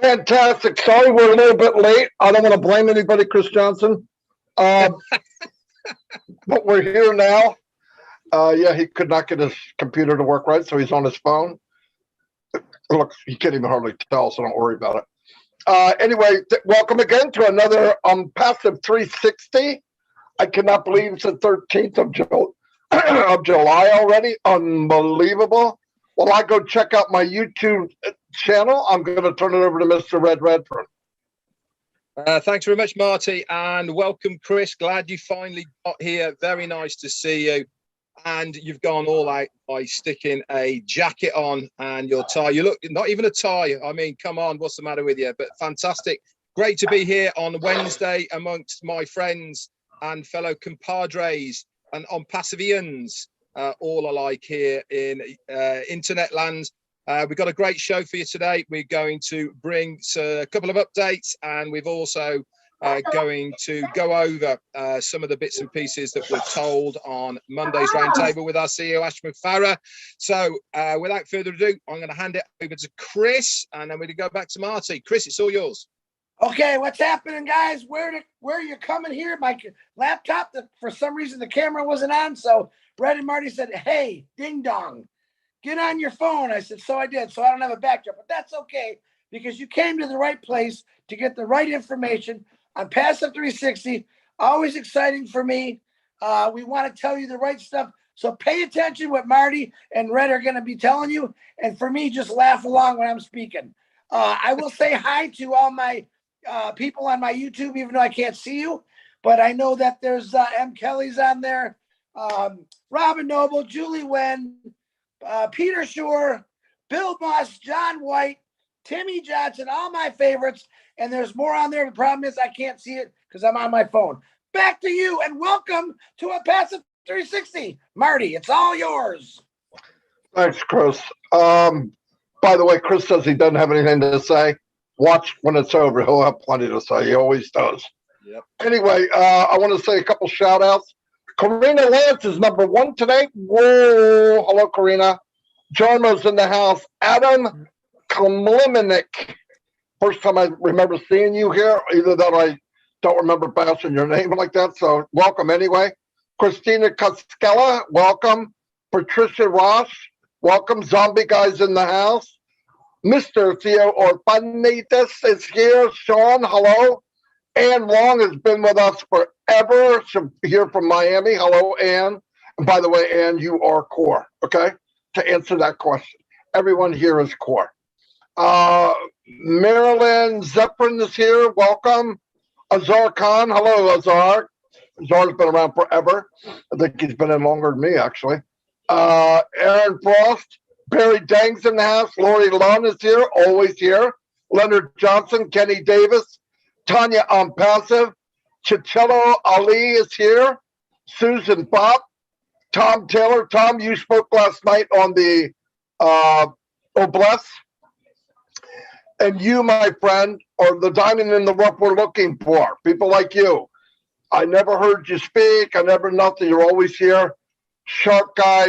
Fantastic. Sorry, we're a little bit late. I don't want to blame anybody, Chris Johnson. But we're here now. Yeah, he could not get his computer to work right, so he's on his phone. Look, he can't even hardly tell, so don't worry about it. Anyway, welcome again to another Passive 360. I cannot believe it's the 13th of July already. Unbelievable. Well, I go check out my YouTube channel. I'm going to turn it over to Mr. Red Redfern. Thanks very much, Marty, and welcome, Chris. Glad you finally got here. Very nice to see you. And you've gone all out by sticking a jacket on and your tie. You look, not even a tie. I mean, come on, what's the matter with you? But fantastic. Great to be here on Wednesday amongst my friends and fellow compadres and ONPASSIVEians, all alike here in internet land. We've got a great show for you today. We're going to bring a couple of updates, and we've also going to go over some of the bits and pieces that were told on Monday's roundtable with our CEO, Ash McFarah. So without further ado, I'm going to hand it over to Chris, and then we're going to go back to Marty. Chris, it's all yours. Okay, what's happening, guys? Where are you coming here? My laptop, for some reason, the camera wasn't on. So Brett and Marty said, hey, ding dong, get on your phone. I said, so I did. So I don't have a backdrop, but that's okay because you came to the right place to get the right information on Passive 360. Always exciting for me. We want to tell you the right stuff. So pay attention what Marty and Red are going to be telling you. And for me, just laugh along when I'm speaking. I will say hi to all my people on my YouTube, even though I can't see you, but I know that there's M. Kelly's on there, Robin Noble, Julie Wen, Peter Shore, Bill Moss, John White, Timmy Johnson, all my favorites, and there's more on there. The problem is I can't see it because I'm on my phone. Back to you, and welcome to a Passive 360. Marty, it's all yours. Thanks, Chris. By the way, Chris says he doesn't have anything to say. Watch when it's over. He'll have plenty to say. He always does. Yep. Anyway, I want to say a couple shout outs. Karina Lance is number 1 today. Whoa. Hello, Karina. Jarmo's in the house. Adam Kliminick. First time I remember seeing you here. Either that I don't remember bouncing your name like that. So welcome anyway. Christina Coskella, welcome. Patricia Ross, welcome. Zombie Guys in the house. Mr. Theo Orfanitas is here. Sean, hello. Ann Long has been with us forever. She's here from Miami. Hello, Ann. And by the way, Ann, you are core, okay? To answer that question. Everyone here is core. Marilyn Zephyrin is here. Welcome. Azar Khan. Hello, Azar. Azar's been around forever. I think he's been in longer than me, actually. Aaron Frost. Barry Dang's in the house. Lori Lund is here, always here. Leonard Johnson, Kenny Davis, Tanya Passive, Chichello Ali is here. Susan Bopp, Tom Taylor. Tom, you spoke last night on the Bless. And you, my friend, are the diamond in the rough we're looking for. People like you. I never heard you speak. I never nothing. You're always here. Sharp guy.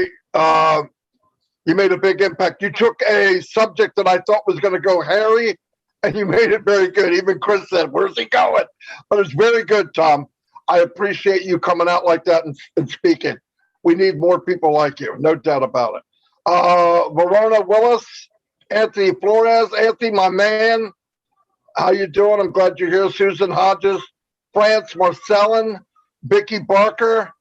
You made a big impact. You took a subject that I thought was going to go hairy, and you made it very good. Even Chris said, where's he going? But it's very good, Tom. I appreciate you coming out like that and speaking. We need more people like you, no doubt about it. Verona Willis, Anthony Flores. Anthony, my man, how you doing? I'm glad you're here. Susan Hodges, France Marcellin, Vicky Barker,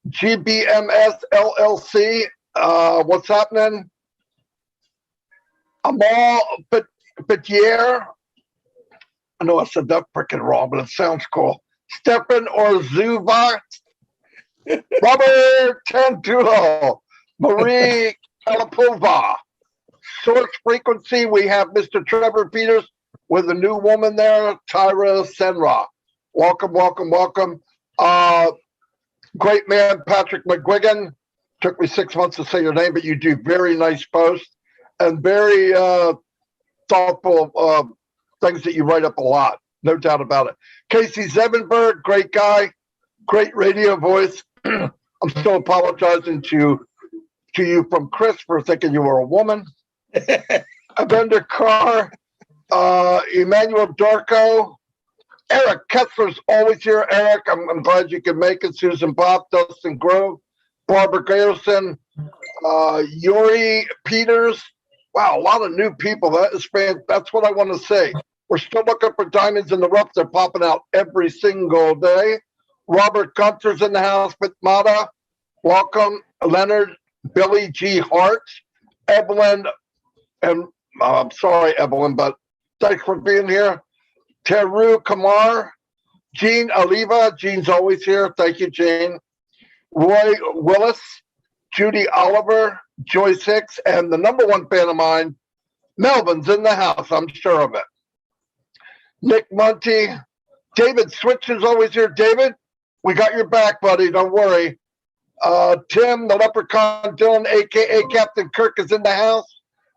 GBMS LLC. What's happening? Amal Petier. I know I said that freaking wrong, but it sounds cool. Stefan Orzuva. Robert Tantulo. Marie Kalapova. Source Frequency. We have Mr. Trevor Peters with a new woman there, Tyra Senra. Welcome, welcome, welcome. Great man, Patrick McGuigan. Took me 6 months to say your name, but you do very nice posts and very thoughtful things that you write up a lot. No doubt about it. Casey Zevenberg, great guy, great radio voice. I'm still apologizing to you from Chris for thinking you were a woman. Avenda Carr, Emmanuel Darko. Eric Kessler's always here. Eric, I'm glad you could make it. Susan Bob, Dustin Grove, Barbara Garrison, Yuri Peters. Wow, a lot of new people. That's what I want to say. We're still looking for diamonds in the rough. They're popping out every single day. Robert Gunter's in the house. Mata, welcome. Leonard, Billy G. Hart, Evelyn, and I'm sorry, Evelyn, but thanks for being here. Teru Kamar, Jean Oliva. Jean's always here. Thank you, Jean. Roy Willis, Judy Oliver, Joyce Hicks, and the number one fan of mine, Melvin's in the house. I'm sure of it. Nick Munty, David Switch is always here. David, we got your back, buddy. Don't worry. Tim, the Leprechaun Dylan, aka Captain Kirk, is in the house.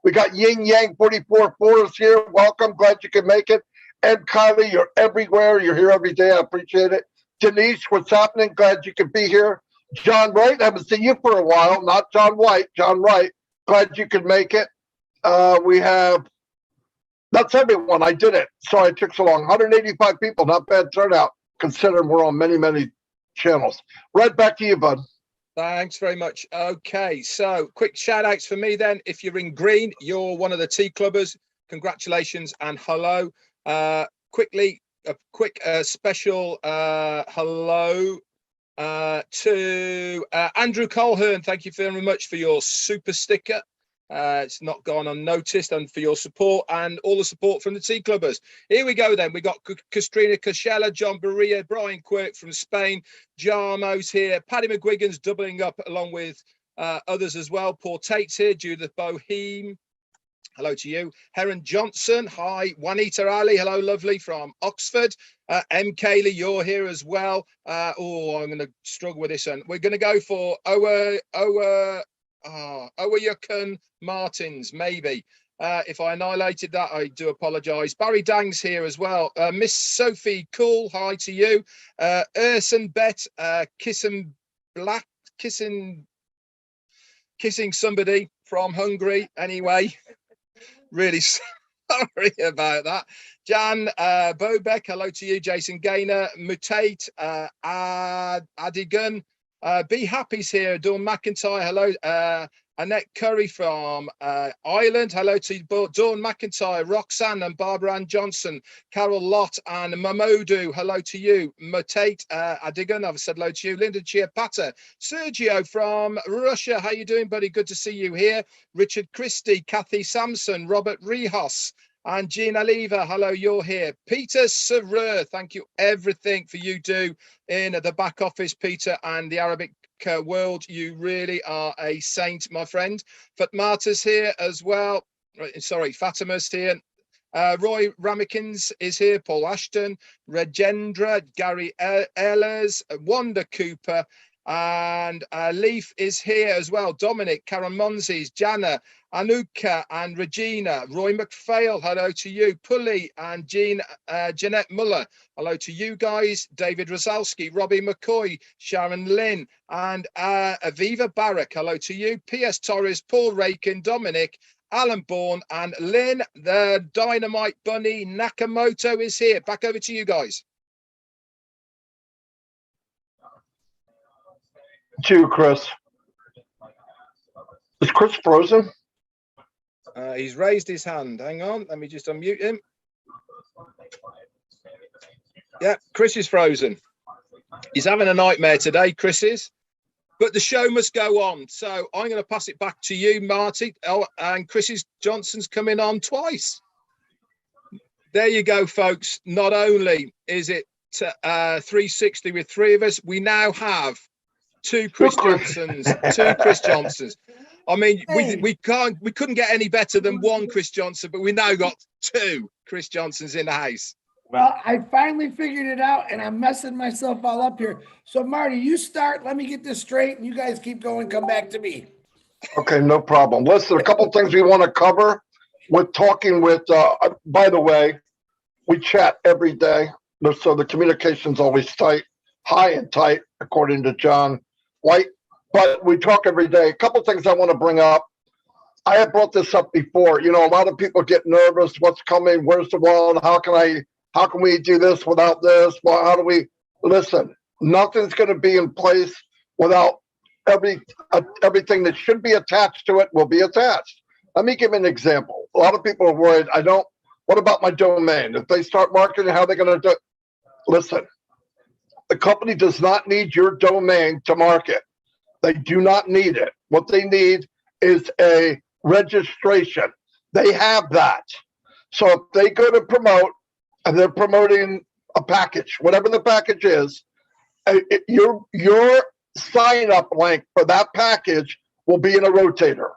We got Yin Yang 44 is here. Welcome. Glad you could make it. And Kylie, you're everywhere. You're here every day. I appreciate it. Denise, what's happening? Glad you could be here. John Wright, I haven't seen you for a while. Not John White. John Wright. Glad you could make it. That's everyone. I did it. Sorry it took so long. 185 people. Not bad turnout, considering we're on many, many channels. Right back to you, bud. Thanks very much. Okay, so quick shout outs for me then. If you're in green, you're one of the Tea Clubbers. Congratulations and hello. Quickly, a quick special hello to Andrew Colhern. Thank you very much for your super sticker. It's not gone unnoticed, and for your support and all the support from the Tea Clubbers. Here we go then. We got Kastrina Kashela, John Berea, Brian Quirk from Spain, Jarmo's here, Paddy McGuigan's doubling up along with others as well. Paul Tate's here, Judith Boheme. Hello to you. Heron Johnson. Hi. Juanita Ali. Hello, lovely, from Oxford. M. Kaylee, you're here as well. I'm going to struggle with this one. We're going to go for Owayukan Martins, maybe. If I annihilated that, I do apologise. Barry Dang's here as well. Miss Sophie Cool, hi to you. Urson Bet, kissing somebody from Hungary. Anyway, really sorry about that. Jan Bobeck, hello to you. Jason Gaynor, Mutate, Adigan. Be Happy's here. Dawn McIntyre, hello. Annette Curry from Ireland, hello to Dawn McIntyre, Roxanne and Barbara Ann Johnson, Carol Lott and Mamodu, hello to you. Mutate Adigan, I've said hello to you. Linda Chiapata, Sergio from Russia, how you doing, buddy? Good to see you here. Richard Christie, Kathy Sampson, Robert Rihos, and Jean Aliva, hello, you're here. Peter Serrer, thank you everything for you do in the back office, Peter, and the Arabic world. You really are a saint, my friend. Fatmata's here as well. Sorry, Fatima's here. Roy Ramikins is here. Paul Ashton, Regendra, Gary Ehlers, Wanda Cooper, and Leaf is here as well. Dominic, Karen Monzes, Jana, Anuka and Regina, Roy McPhail, hello to you. Pulley and Jeanette Muller, hello to you guys. David Rosalski, Robbie McCoy, Sharon Lynn, and Aviva Barrack, hello to you. P.S. Torres, Paul Rakin, Dominic, Alan Bourne, and Lynn, the Dynamite Bunny Nakamoto is here. Back over to you guys. To you, Chris. Is Chris frozen? He's raised his hand. Hang on, let me just unmute him. Yeah, Chris is frozen. He's having a nightmare today, Chris is. But the show must go on. So I'm going to pass it back to you, Marty. Oh, and Chris Johnson's coming on twice. There you go, folks. Not only is it 360 with three of us, we now have two Chris Johnsons. I mean, we couldn't get any better than one Chris Johnson, but we now got two Chris Johnsons in the house. Well, I finally figured it out, and I'm messing myself all up here. So, Marty, you start. Let me get this straight, and you guys keep going. Come back to me. Okay, no problem. Listen, a couple things we want to cover with talking with, by the way, we chat every day. So the communication's always tight, high and tight, according to John White. But we talk every day. A couple things I want to bring up. I have brought this up before. You know, a lot of people get nervous. What's coming? Where's the world? How can we do this without this? Well, how do we listen? Nothing's going to be in place without everything that should be attached to it will be attached. Let me give an example. A lot of people are worried. What about my domain? If they start marketing, how are they going to do it? Listen, the company does not need your domain to market. They do not need it. What they need is a registration. They have that. So if they go to promote and they're promoting a package, whatever the package is, your sign up link for that package will be in a rotator.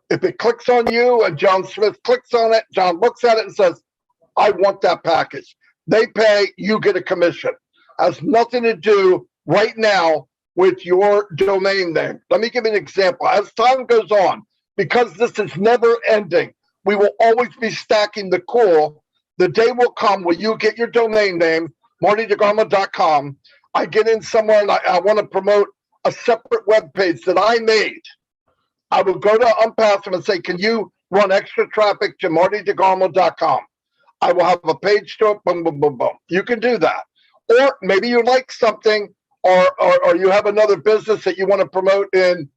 If it clicks on you and John Smith clicks on it, John looks at it and says, I want that package. They pay, you get a commission. Has nothing to do right now with your domain name. Let me give you an example. As time goes on, because this is never ending, we will always be stacking the cool. The day will come where you get your domain name, martydegarmo.com. I get in somewhere and I want to promote a separate web page that I made. I will go to ONPASSIVE and say, can you run extra traffic to martydegarmo.com? I will have a page to it, boom, boom, boom, boom. You can do that. Or maybe you like something or you have another business that you want to promote in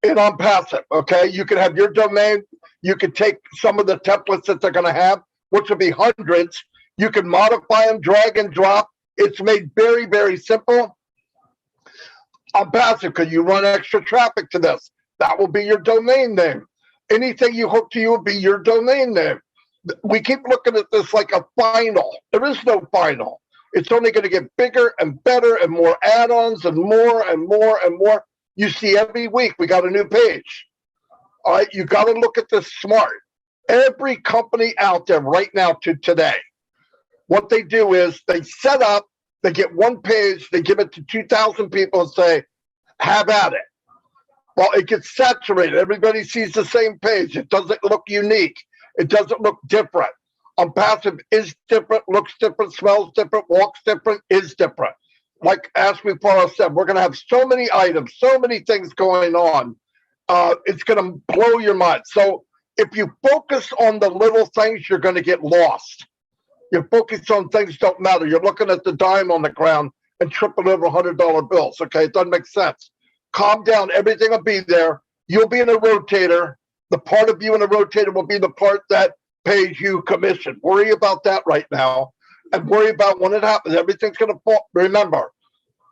ONPASSIVE, okay? You can have your domain. You can take some of the templates that they're going to have, which will be hundreds. You can modify them, drag and drop. It's made very, very simple. ONPASSIVE, because you run extra traffic to this. That will be your domain name. Anything you hook to you will be your domain name. We keep looking at this like a final. There is no final. It's only going to get bigger and better and more add-ons and more and more and more. You see every week we got a new page. All right, you got to look at this smart. Every company out there right now to today, what they do is they set up, they get one page, they give it to 2,000 people and say, have at it. Well, it gets saturated. Everybody sees the same page. It doesn't look unique. It doesn't look different. ONPASSIVE is different, looks different, smells different, walks different, is different. Like Ashley Paul said, we're going to have so many items, so many things going on. It's going to blow your mind. So if you focus on the little things, you're going to get lost. You focus on things don't matter. You're looking at the dime on the ground and tripping over $100 bills. Okay, it doesn't make sense. Calm down. Everything will be there. You'll be in a rotator. The part of you in a rotator will be the part that pays you commission. Worry about that right now and worry about when it happens. Everything's going to fall. Remember,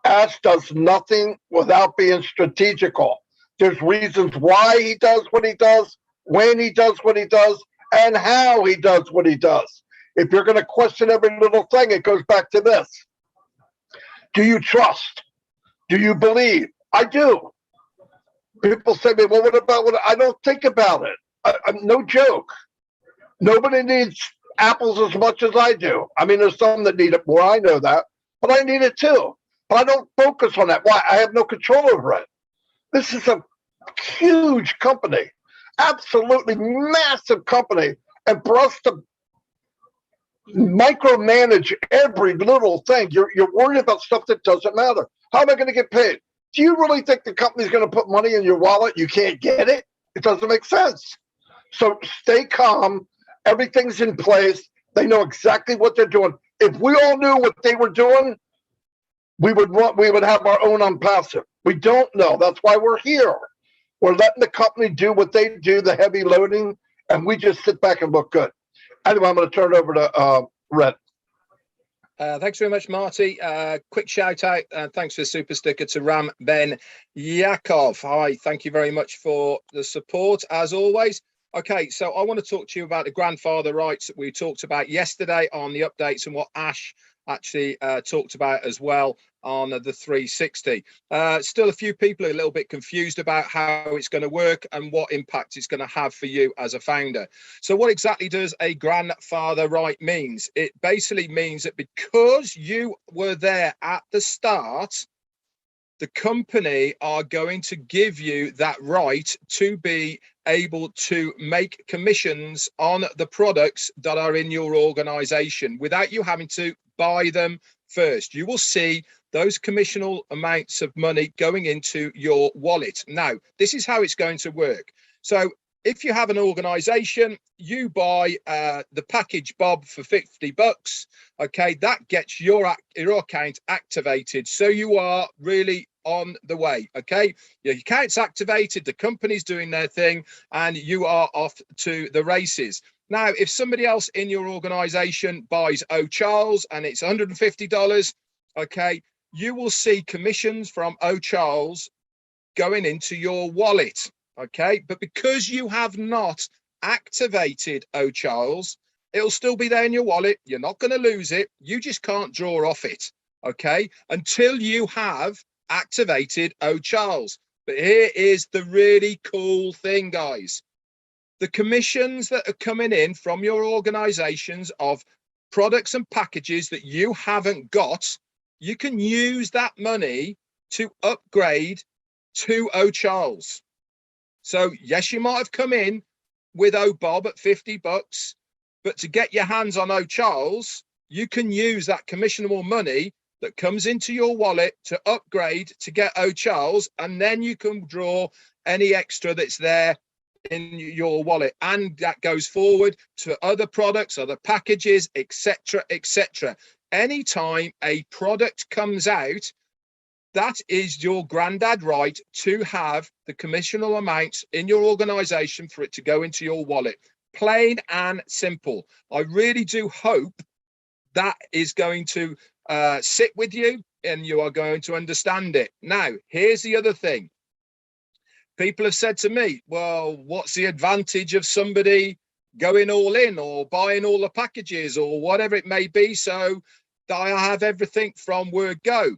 Ash does nothing without being strategical. There's reasons why he does what he does, when he does what he does, and how he does what he does. If you're going to question every little thing, it goes back to this. Do you trust? Do you believe? I do. People say to me, well, what about what? I don't think about it. I'm no joke. Nobody needs apples as much as I do. I mean, there's some that need it more. I know that. But I need it too. But I don't focus on that. Why? I have no control over it. This is a huge company. Absolutely massive company. And for us to micromanage every little thing, you're worried about stuff that doesn't matter. How am I going to get paid? Do you really think the company's going to put money in your wallet? You can't get it. It doesn't make sense. So stay calm. Everything's in place. They know exactly what they're doing. If we all knew what they were doing, we would have our own ONPASSIVE. We don't know. That's why we're here. We're letting the company do what they do, the heavy loading, and we just sit back and look good. Anyway, I'm going to turn it over to Red. Thanks very much, Marty. Quick shout out. Thanks for the super sticker to Ram Ben Yakov. Hi, thank you very much for the support as always. Okay, so I want to talk to you about the grandfather rights that we talked about yesterday on the updates and what Ash actually talked about as well on the 360. Still a few people are a little bit confused about how it's going to work and what impact it's going to have for you as a founder. So what exactly does a grandfather right means? It basically means that because you were there at the start, the company are going to give you that right to be able to make commissions on the products that are in your organization without you having to buy them first. You will see those commissional amounts of money going into your wallet. Now, this is how it's going to work. So if you have an organization, you buy the package Bob for $50. Okay, that gets your account activated. So you are really on the way. Okay, your account's activated, the company's doing their thing, and you are off to the races. Now, if somebody else in your organization buys Charles and it's $150, okay, you will see commissions from Charles going into your wallet. Okay, but because you have not activated Charles, it'll still be there in your wallet. You're not going to lose it. You just can't draw off it. Okay, until you have activated Charles. But here is the really cool thing, guys. The commissions that are coming in from your organizations of products and packages that you haven't got, you can use that money to upgrade to Charles. So yes, you might have come in with Bob at $50, but to get your hands on Charles, you can use that commissionable money that comes into your wallet to upgrade to get Charles, and then you can draw any extra that's there in your wallet, and that goes forward to other products, other packages, etc., etc. Anytime a product comes out, that is your granddad right to have the commissional amounts in your organization for it to go into your wallet. Plain and simple. I really do hope that is going to sit with you and you are going to understand it. Now, here's the other thing. People have said to me, well, what's the advantage of somebody going all in or buying all the packages or whatever it may be, so that I have everything from word go?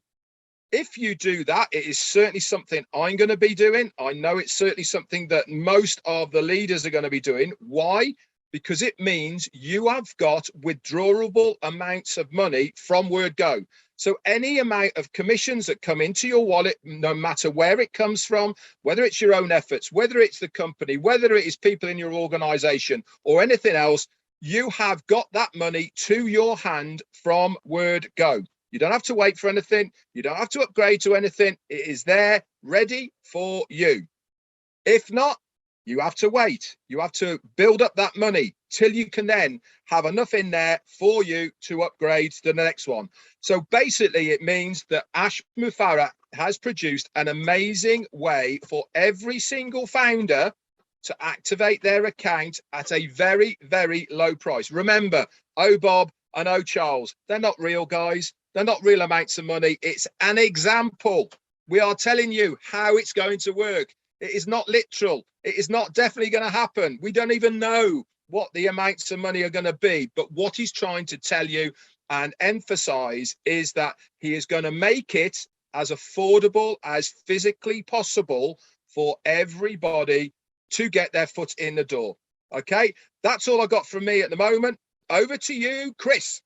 If you do that, it is certainly something I'm going to be doing. I know it's certainly something that most of the leaders are going to be doing. Why? Because it means you have got withdrawable amounts of money from word go. So any amount of commissions that come into your wallet, no matter where it comes from, whether it's your own efforts, whether it's the company, whether it is people in your organization or anything else, you have got that money to your hand from word go. You don't have to wait for anything. You don't have to upgrade to anything. It is there ready for you. If not, you have to wait. You have to build up that money till you can then have enough in there for you to upgrade to the next one. So basically, it means that Ash Mufarah has produced an amazing way for every single founder to activate their account at a very, very low price. Remember, Bob and Charles, they're not real, guys. They're not real amounts of money. It's an example. We are telling you how it's going to work. It is not literal. It is not definitely going to happen. We don't even know what the amounts of money are going to be. But what he's trying to tell you and emphasize is that he is going to make it as affordable as physically possible for everybody to get their foot in the door. Okay, that's all I got from me at the moment. Over to you, Chris.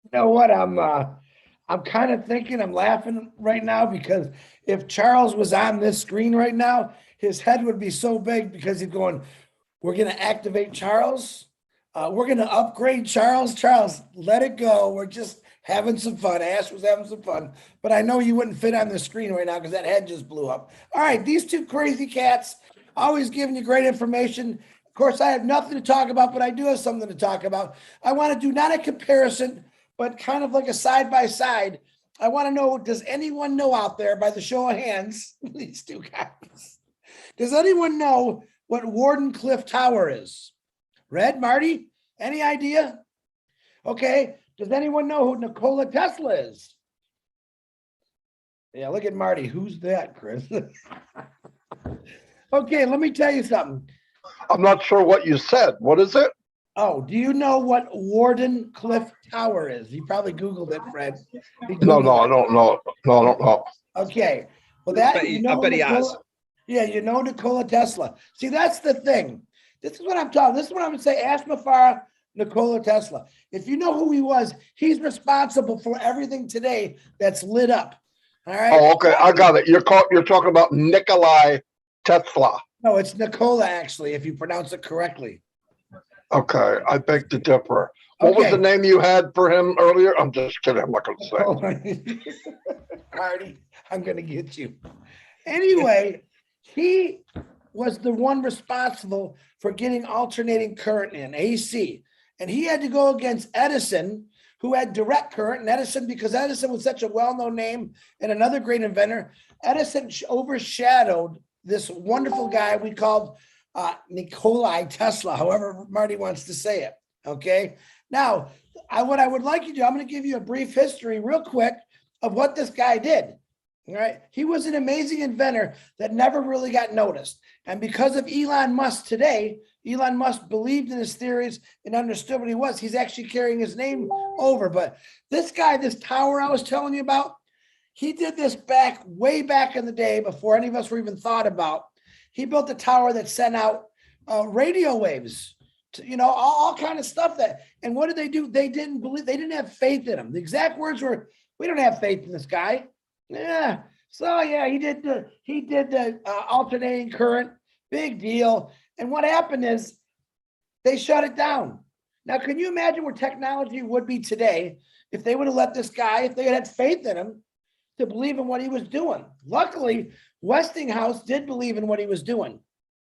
You know what? I'm kind of thinking, I'm laughing right now because if Charles was on this screen right now, his head would be so big because he's going, we're going to activate Charles. We're going to upgrade Charles. Charles, let it go. We're just having some fun. Ash was having some fun, but I know you wouldn't fit on the screen right now because that head just blew up. All right. These two crazy cats always giving you great information. Of course, I have nothing to talk about, but I do have something to talk about. I want to do not a comparison, but kind of like a side by side. I want to know, does anyone know out there, by the show of hands, these two guys, does anyone know what Wardenclyffe Tower is? Red, Marty, any idea? Okay, does anyone know who Nikola Tesla is? Yeah, look at Marty. Who's that, Chris? Okay, let me tell you something. I'm not sure what you said. What is it? Oh, do you know what Wardenclyffe Tower is? You probably Googled it, Fred. I don't know. No, I don't know. Okay. Well, that I bet he has. Yeah, you know Nikola Tesla. See, that's the thing. This is what I'm talking. This is what I'm going to say. Ash Mufarah, Nikola Tesla. If you know who he was, he's responsible for everything today that's lit up. All right. Oh, okay. I got it. You're talking about Nikolai Tesla. No, it's Nikola, actually, if you pronounce it correctly. Okay, I beg to differ. What was the name you had for him earlier? I'm just kidding. I'm not going to say. Marty, I'm going to get you. Anyway, he was the one responsible for getting alternating current in, AC. And he had to go against Edison, who had direct current. And Edison, because Edison was such a well-known name and another great inventor, Edison overshadowed this wonderful guy we called Nikola Tesla, however Marty wants to say it. Okay. Now, what I would like you to do, I'm going to give you a brief history real quick of what this guy did. All right. He was an amazing inventor that never really got noticed. And because of Elon Musk today, Elon Musk believed in his theories and understood what he was. He's actually carrying his name over. But this guy, this tower I was telling you about, he did this way back in the day before any of us were even thought about. He built a tower that sent out radio waves, to, all kind of stuff and what did they do? They didn't have faith in him. The exact words were, "We don't have faith in this guy." Yeah. So yeah, he did the alternating current, big deal. And what happened is they shut it down. Now, can you imagine where technology would be today if they would have let this guy, if they had faith in him to believe in what he was doing? Luckily, Westinghouse did believe in what he was doing.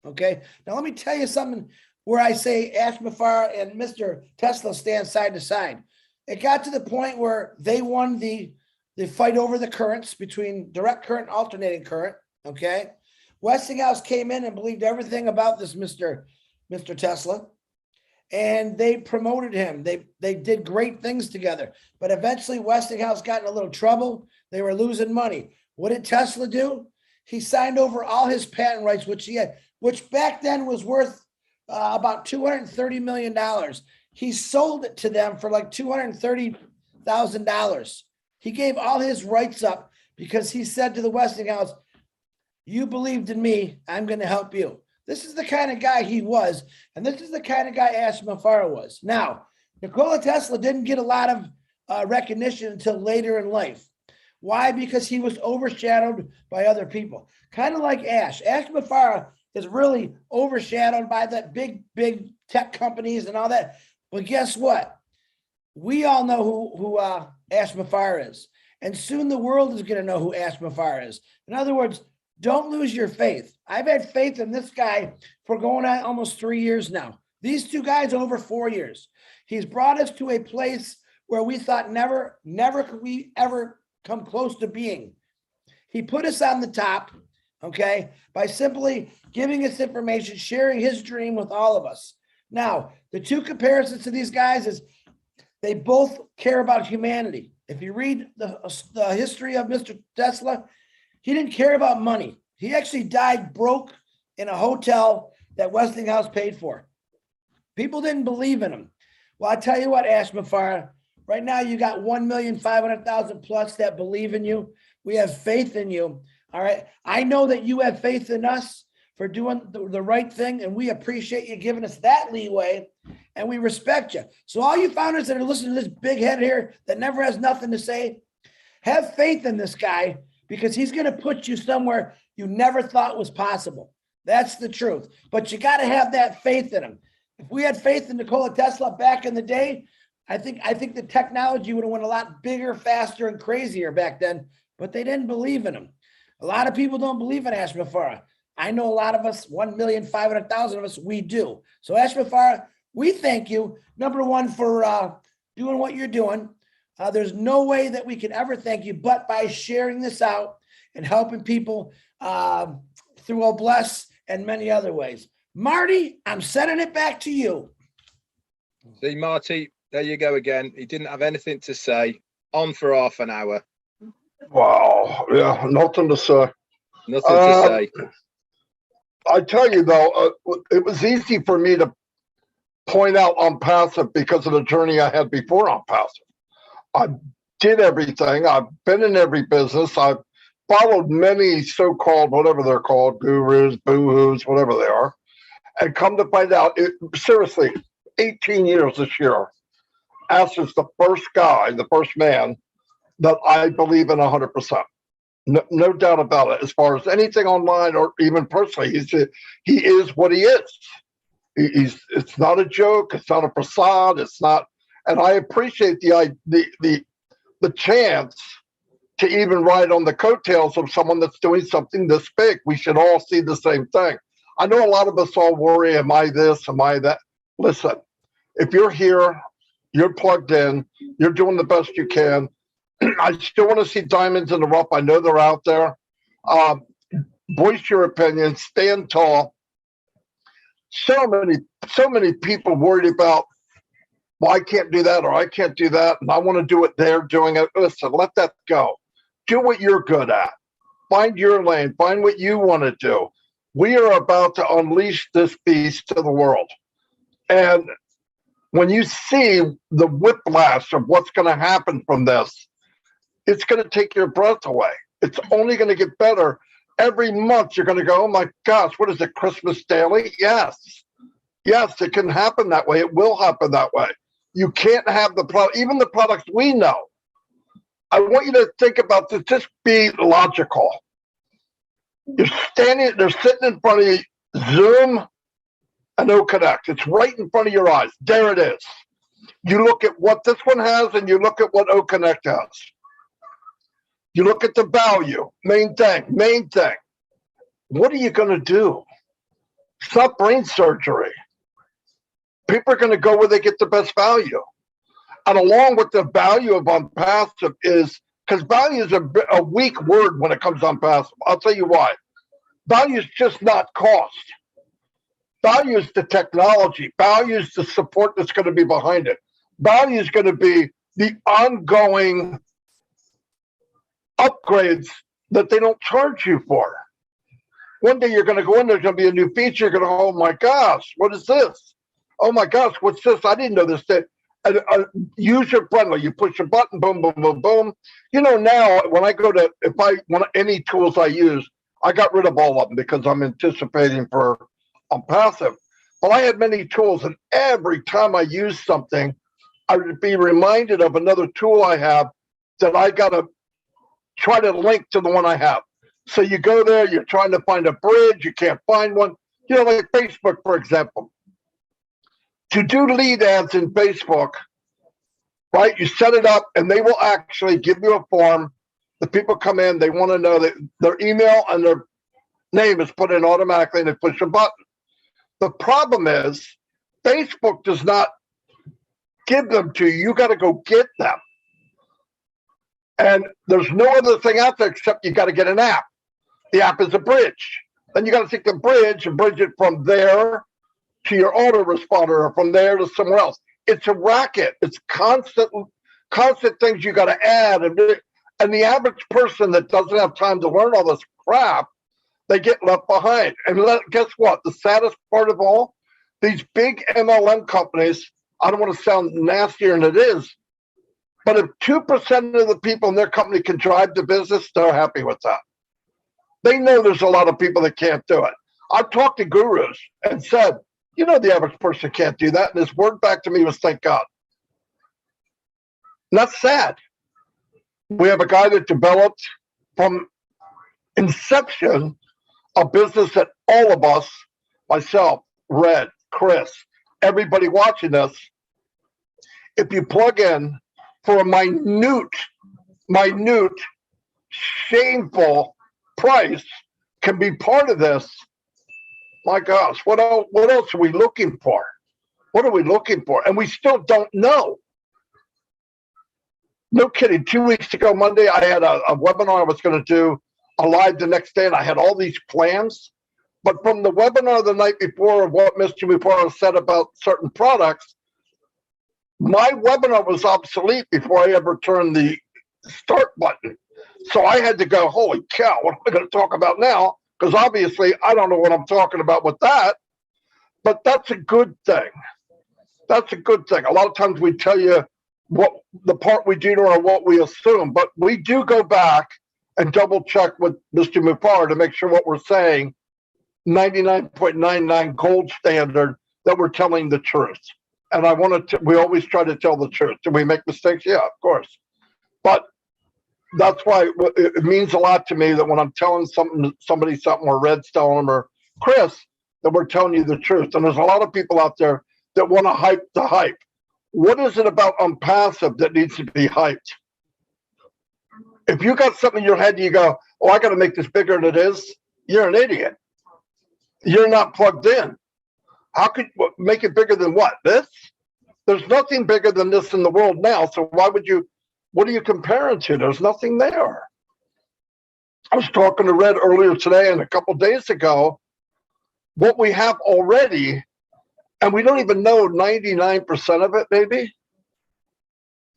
Okay. Now let me tell you something where I say Ashmafar and Mr. Tesla stand side to side. It got to the point where they won the fight over the currents between direct current and alternating current. Okay. Westinghouse came in and believed everything about this Mr. Tesla, and they promoted him. They did great things together, but eventually Westinghouse got in a little trouble. They were losing money. What did Tesla do? He signed over all his patent rights, which he had, which back then was worth about $230 million. He sold it to them for like $230,000. He gave all his rights up because he said to the Westinghouse, "You believed in me, I'm going to help you." This is the kind of guy he was, and this is the kind of guy Ashmafara was. Now, Nikola Tesla didn't get a lot of recognition until later in life. Why? Because he was overshadowed by other people. Kind of like Ash. Ashmafara is really overshadowed by that big tech companies and all that. But guess what? We all know who Ashmafara is. And soon the world is going to know who Ashmafara is. In other words, don't lose your faith. I've had faith in this guy for going on almost 3 years now. These two guys over 4 years. He's brought us to a place where we thought never could we ever come close to being. He put us on the top, okay, by simply giving us information, sharing his dream with all of us. Now, the two comparisons to these guys is they both care about humanity. If you read the history of Mr. Tesla, he didn't care about money. He actually died broke in a hotel that Westinghouse paid for. People didn't believe in him. Well, I tell you what, Ashmafara, right now you got 1,500,000 plus that believe in you. We have faith in you. All right. I know that you have faith in us for doing the right thing, and we appreciate you giving us that leeway, and we respect you. So all you founders that are listening to this big head here that never has nothing to say, have faith in this guy, because he's going to put you somewhere you never thought was possible. That's the truth. But you got to have that faith in him. If we had faith in Nikola Tesla back in the day, I think the technology would have went a lot bigger, faster, and crazier back then, but they didn't believe in him. A lot of people don't believe in Ashmafara. I know a lot of us, 1,500,000 of us, we do. So Ashmafara, we thank you, number one, for doing what you're doing. There's no way that we can ever thank you but by sharing this out and helping people through Obless and many other ways. Marty, I'm sending it back to you. See, Marty, there you go again. He didn't have anything to say. On for half an hour. Wow. Yeah, nothing to say. Nothing to say. I tell you, though, it was easy for me to point out ONPASSIVE because of the journey I had before ONPASSIVE. I did everything. I've been in every business. I've followed many so-called, whatever they're called, gurus, boo-hoos, whatever they are, and come to find out, seriously, 18 years this year, Ash is the first guy, the first man that I believe in 100%. No doubt about it. As far as anything online or even personally, he is what he is. It's not a joke. It's not a facade. It's not. And I appreciate the chance to even ride on the coattails of someone that's doing something this big. We should all see the same thing. I know a lot of us all worry, am I this, am I that? Listen, if you're here, you're plugged in, you're doing the best you can. I still want to see diamonds in the rough. I know they're out there. Voice your opinion, stand tall. So many people worried about, well, I can't do that, or I can't do that, and I want to do what they're doing. Listen, let that go. Do what you're good at. Find your lane. Find what you want to do. We are about to unleash this beast to the world. And when you see the whiplash of what's going to happen from this, it's going to take your breath away. It's only going to get better. Every month you're going to go, oh my gosh, what is it, Christmas daily? Yes. Yes, it can happen that way. It will happen that way. You can't have the product, even the products we know. I want you to think about this, just be logical. They're sitting in front of you, Zoom and OConnect. It's right in front of your eyes. There it is. You look at what this one has and you look at what OConnect has. You look at the value, main thing. What are you going to do? Stop brain surgery. People are going to go where they get the best value. And along with the value of ONPASSIVE is, because value is a weak word when it comes to ONPASSIVE. I'll tell you why. Value is just not cost. Value is the technology. Value is the support that's going to be behind it. Value is going to be the ongoing upgrades that they don't charge you for. One day you're going to go in, there's going to be a new feature. You're going to, oh my gosh, what is this? Oh my gosh, what's this? I didn't know this. User friendly. You push a button, boom, boom, boom, boom. You know, now when I go to, if I want any tools I use, I got rid of all of them because I'm anticipating for ONPASSIVE. But I had many tools, and every time I use something, I would be reminded of another tool I have that I got to try to link to the one I have. So you go there, you're trying to find a bridge, you can't find one. You know, like Facebook, for example. To do lead ads in Facebook, right? You set it up and they will actually give you a form. The people come in, they want to know that their email and their name is put in automatically and they push a button. The problem is Facebook does not give them to you. You got to go get them. And there's no other thing out there except you got to get an app. The app is a bridge. Then you got to take the bridge and bridge it from there to your autoresponder or from there to somewhere else. It's a racket. It's constant things you got to add. And the average person that doesn't have time to learn all this crap, they get left behind. And guess what? The saddest part of all, these big MLM companies, I don't want to sound nastier than it is, but if 2% of the people in their company can drive the business, they're happy with that. They know there's a lot of people that can't do it. I've talked to gurus and said, you know, the average person can't do that. And his word back to me was, thank God. And that's sad. We have a guy that developed from inception a business that all of us, myself, Red, Chris, everybody watching this, if you plug in for a minute, shameful price, can be part of this. My gosh, what else are we looking for? What are we looking for? And we still don't know. No kidding. 2 weeks ago, Monday, I had a webinar I was going to do a live the next day, and I had all these plans. But from the webinar the night before of what Mr. Mupara said about certain products, my webinar was obsolete before I ever turned the start button. So I had to go, holy cow, what am I going to talk about now? Because obviously I don't know what I'm talking about with that, but that's a good thing. That's a good thing. A lot of times we tell you what the part we do or what we assume, but we do go back and double check with Mr. Mupar to make sure what we're saying, 99.99 gold standard, that we're telling the truth. And we always try to tell the truth. Do we make mistakes? Yeah, of course. But that's why it means a lot to me that when I'm telling somebody something, or Red's telling them, or Chris, that we're telling you the truth. And there's a lot of people out there that want to hype the hype. What is it about ONPASSIVE that needs to be hyped? If you got something in your head and you go, oh, I got to make this bigger than it is, you're an idiot. You're not plugged in. How could make it bigger than what? This? There's nothing bigger than this in the world now. So why would you, what are you comparing to? There's nothing there. I was talking to Red earlier today and a couple days ago, what we have already, and we don't even know 99% of it, maybe.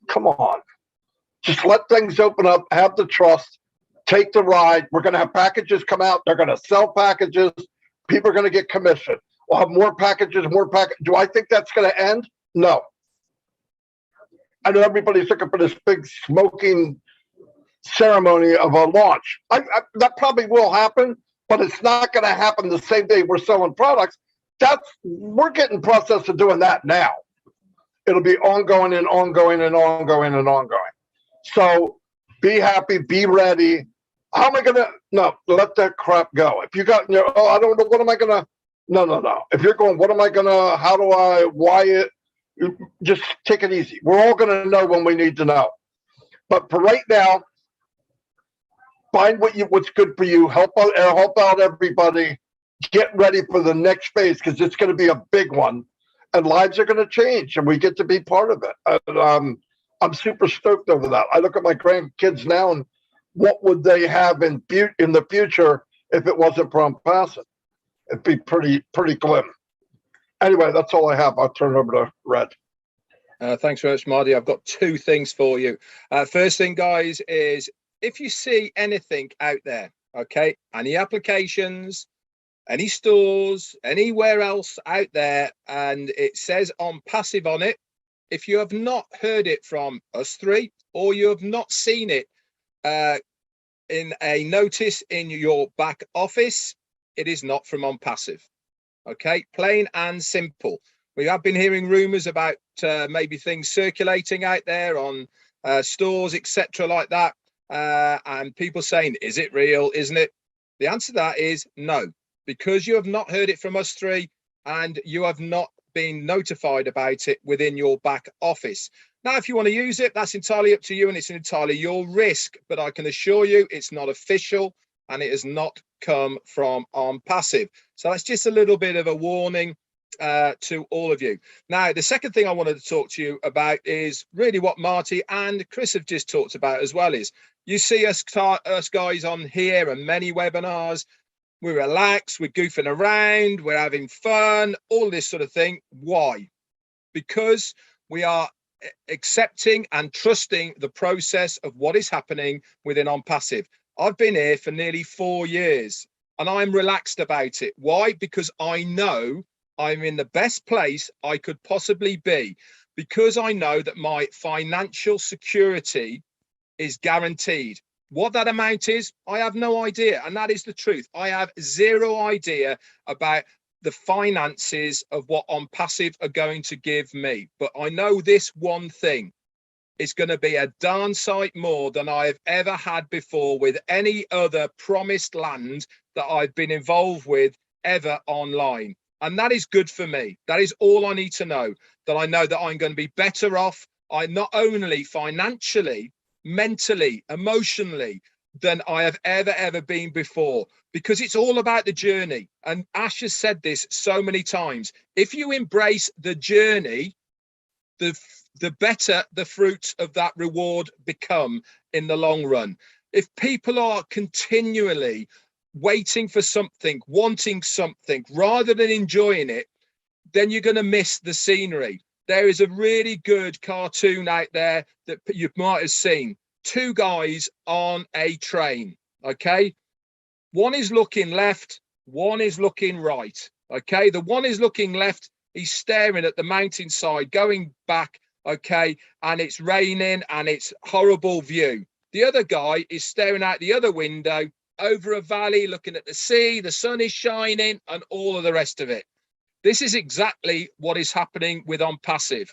Come on. Just let things open up, have the trust, take the ride. We're going to have packages come out. They're going to sell packages. People are going to get commission. We'll have more packages, more packages. Do I think that's going to end? No. I know everybody's looking for this big smoking ceremony of a launch. That probably will happen, but it's not going to happen the same day we're selling products. We're getting process of doing that now. It'll be ongoing and ongoing and ongoing and ongoing. So be happy, be ready. How am I going to? No, let that crap go. If you got, I don't know, what am I going to? No. If you're going, what am I going to, how do I, why it? Just take it easy. We're all going to know when we need to know. But for right now, find what's good for you. Help out everybody. Get ready for the next phase because it's going to be a big one, and lives are going to change, and we get to be part of it. And, I'm super stoked over that. I look at my grandkids now, and what would they have in the future if it wasn't for ONPASSIVE? It'd be pretty glim. Anyway, that's all I have. I'll turn it over to Red. Thanks very much, Marty. I've got two things for you. First thing, guys, is if you see anything out there, okay, any applications, any stores, anywhere else out there, and it says ONPASSIVE on it, if you have not heard it from us three, or you have not seen it in a notice in your back office, it is not from ONPASSIVE. Okay, plain and simple. We have been hearing rumors about maybe things circulating out there on stores, etc., like that, and people saying, is it real, isn't it? The answer to that is no, because you have not heard it from us three and you have not been notified about it within your back office. Now, if you want to use it, that's entirely up to you and it's entirely your risk, but I can assure you it's not official and it has not come from ONPASSIVE. So that's just a little bit of a warning to all of you. Now, the second thing I wanted to talk to you about is really what Marty and Chris have just talked about as well. Is you see us guys on here and many webinars, we relax, we're goofing around, we're having fun, all this sort of thing. Why? Because we are accepting and trusting the process of what is happening within ONPASSIVE. I've been here for nearly 4 years and I'm relaxed about it. Why? Because I know I'm in the best place I could possibly be, because I know that my financial security is guaranteed. What that amount is, I have no idea. And that is the truth. I have zero idea about the finances of what ONPASSIVE are going to give me. But I know this one thing. It's going to be a darn sight more than I've ever had before with any other promised land that I've been involved with ever online. And that is good for me. That is all I need to know, that I know that I'm going to be better off. I not only financially, mentally, emotionally, than I have ever been before, because it's all about the journey. And Ash has said this so many times. If you embrace the journey, the better the fruits of that reward become in the long run. If people are continually waiting for something, wanting something, rather than enjoying it, then you're going to miss the scenery. There is a really good cartoon out there that you might have seen. Two guys on a train, okay? One is looking left, one is looking right, okay? The one is looking left, he's staring at the mountainside, going back, okay? And it's raining and it's horrible view. The other guy is staring out the other window over a valley, looking at the sea, the sun is shining and all of the rest of it. This is exactly what is happening with ONPASSIVE.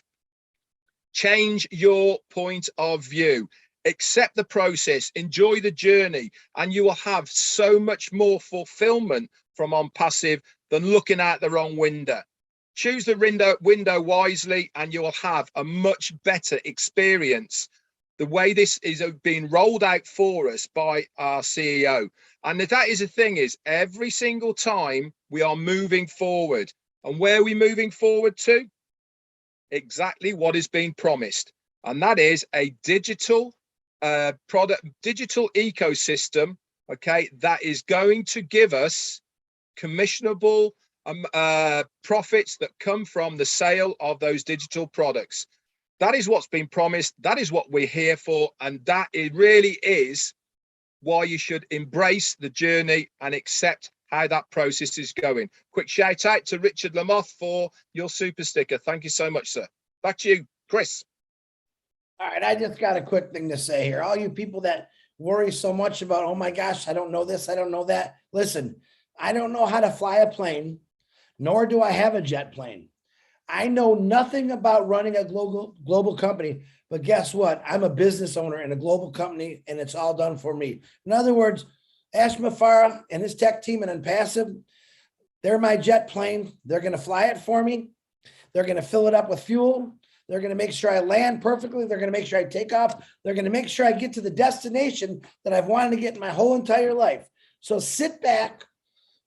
Change your point of view, accept the process, enjoy the journey, and you will have so much more fulfillment from ONPASSIVE than looking out the wrong window. Choose the window wisely and you will have a much better experience the way this is being rolled out for us by our CEO. And that is the thing, is every single time we are moving forward. And where are we moving forward to? Exactly what is being promised. And that is a digital digital ecosystem, okay, that is going to give us commissionable profits that come from the sale of those digital products. That is what's been promised. That is what we're here for. And that it really is why you should embrace the journey and accept how that process is going. Quick shout out to Richard Lamoth for your super sticker. Thank you so much, sir. Back to you, Chris. All right, I just got a quick thing to say here. All you people that worry so much about, oh my gosh, I don't know this, I don't know that. Listen, I don't know how to fly a plane, nor do I have a jet plane. I know nothing about running a global company, but guess what? I'm a business owner in a global company, and it's all done for me. In other words, Ash Mafara and his tech team at ONPASSIVE, they're my jet plane. They're going to fly it for me. They're going to fill it up with fuel. They're going to make sure I land perfectly. They're going to make sure I take off. They're going to make sure I get to the destination that I've wanted to get in my whole entire life. So sit back,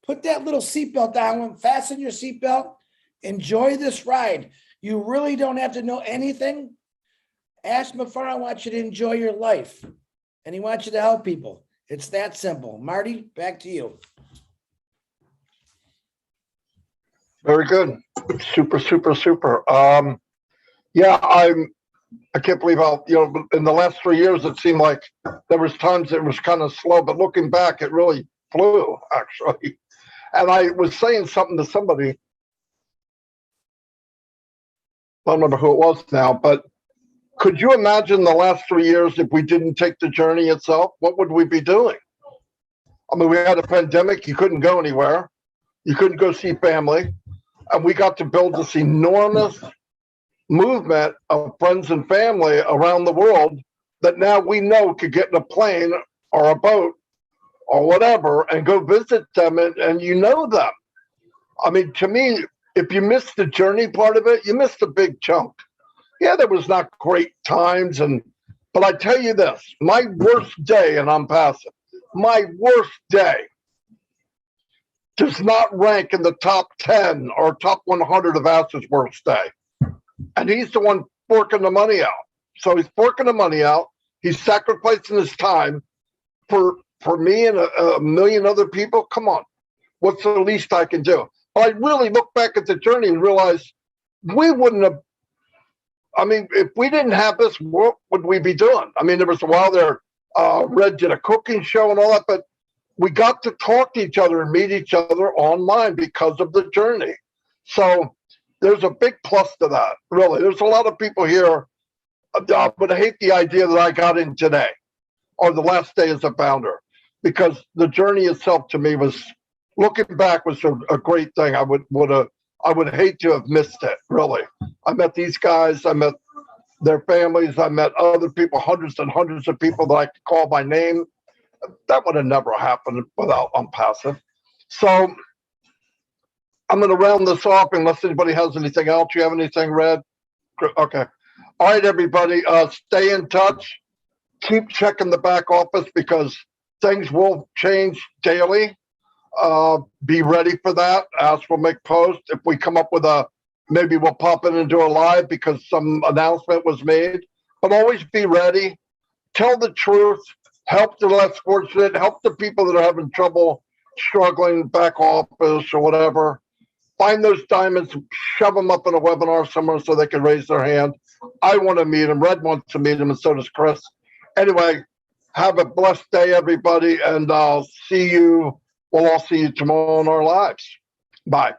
put that little seatbelt on, fasten your seatbelt, enjoy this ride. You really don't have to know anything. Ash Mafara wants you to enjoy your life, and he wants you to help people. It's that simple. Marty, back to you. Very good. Super, super, super. Yeah, I can't believe how, in the last 3 years, it seemed like there was times it was kind of slow, but looking back, it really flew, actually. And I was saying something to somebody, I don't remember who it was now, but could you imagine the last 3 years if we didn't take the journey itself? What would we be doing? I mean, we had a pandemic. You couldn't go anywhere. You couldn't go see family. And we got to build this enormous movement of friends and family around the world that now we know could get in a plane or a boat or whatever and go visit them, and you know them. I mean, to me, if you miss the journey part of it, you missed a big chunk. Yeah, there was not great times, but I tell you this, my worst day, and I'm passive, my worst day does not rank in the top 10 or top 100 of Ash's worst day. And he's the one forking the money out. So he's forking the money out. He's sacrificing his time for me and a million other people. Come on, what's the least I can do? But I really look back at the journey and realize we wouldn't have, I mean, if we didn't have this, what would we be doing? I mean, there was a while there, Red did a cooking show and all that, but we got to talk to each other and meet each other online because of the journey. So there's a big plus to that, really. There's a lot of people here that would hate the idea that I got in today or the last day as a founder, because the journey itself to me was, looking back, was a great thing. I would hate to have missed it, really. I met these guys, I met their families, I met other people, hundreds and hundreds of people that I could call by name. That would have never happened without ONPASSIVE. So I'm going to round this off unless anybody has anything else. You have anything, Red? Okay. All right, everybody, stay in touch. Keep checking the back office because things will change daily. Be ready for that. Ash will make posts. If we come up with maybe we'll pop in and do a live because some announcement was made. But always be ready. Tell the truth. Help the less fortunate. Help the people that are having trouble, struggling back office or whatever. Find those diamonds, shove them up in a webinar somewhere so they can raise their hand. I want to meet them. Red wants to meet them, and so does Chris. Anyway, have a blessed day, everybody, and I'll see you. We'll all see you tomorrow in our lives. Bye.